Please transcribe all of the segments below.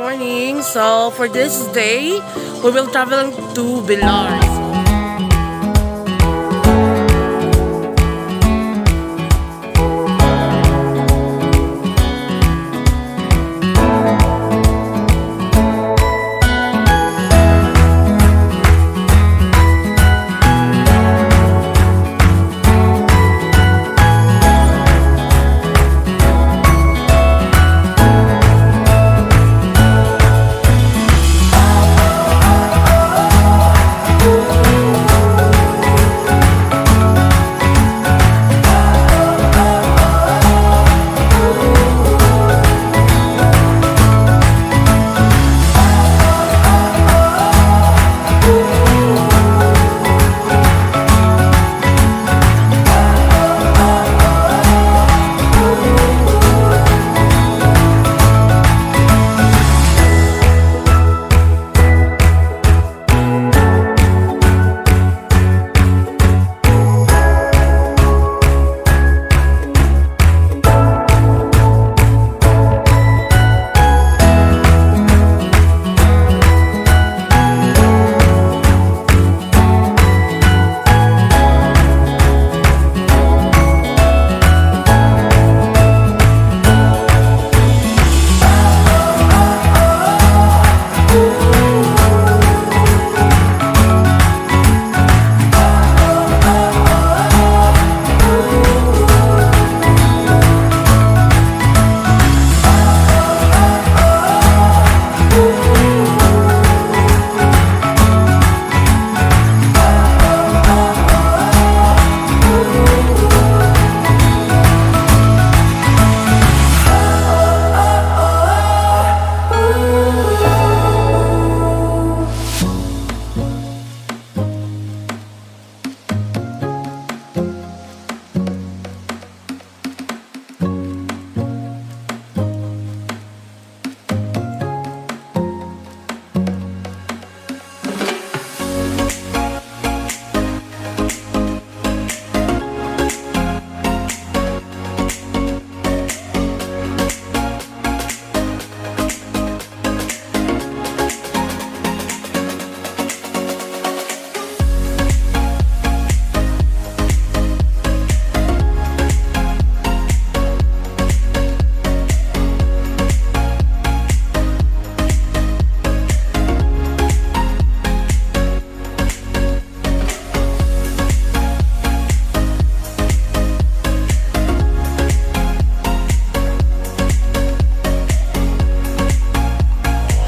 morning. So for this day, we will travel to Bilar.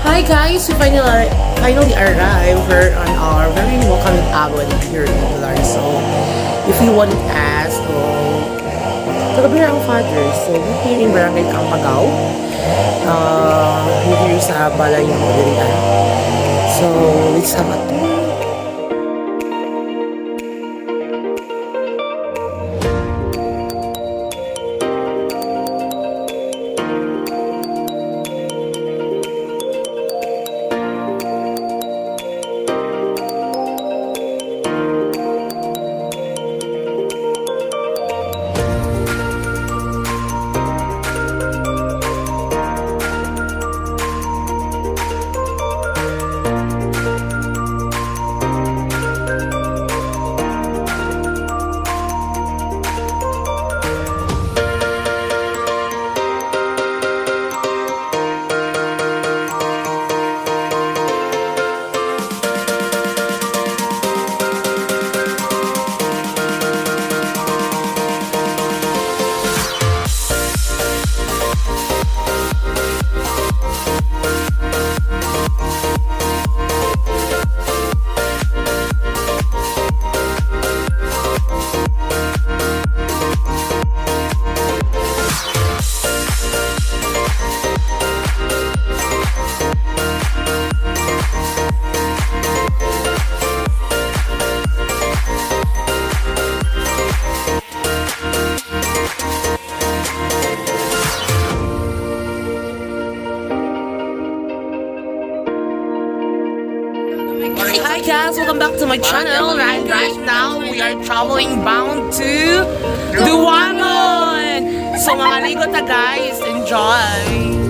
Hi guys, we finally arrived here on our very welcoming Agwan here in Bilar. So, if you want to ask, taga ang father. So, here in Barangay Kampagaw. Here sa balay ng Dirian. So, let's have a tour. Hi guys, welcome back to my channel. Right now, we are traveling bound to DUWANGON. So mga ligo ta guys, enjoy!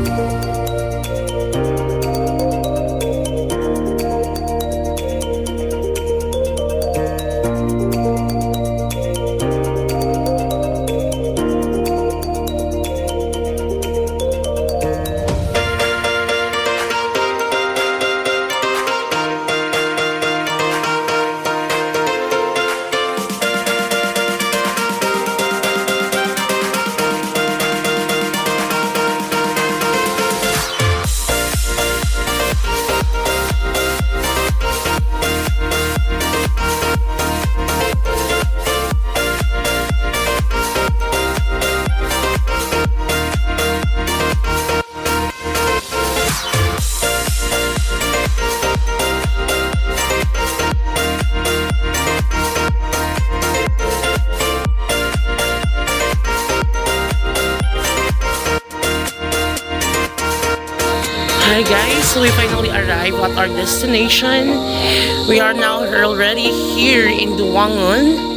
Hi guys, so we finally arrived at our destination. We are now already here in Duwangon.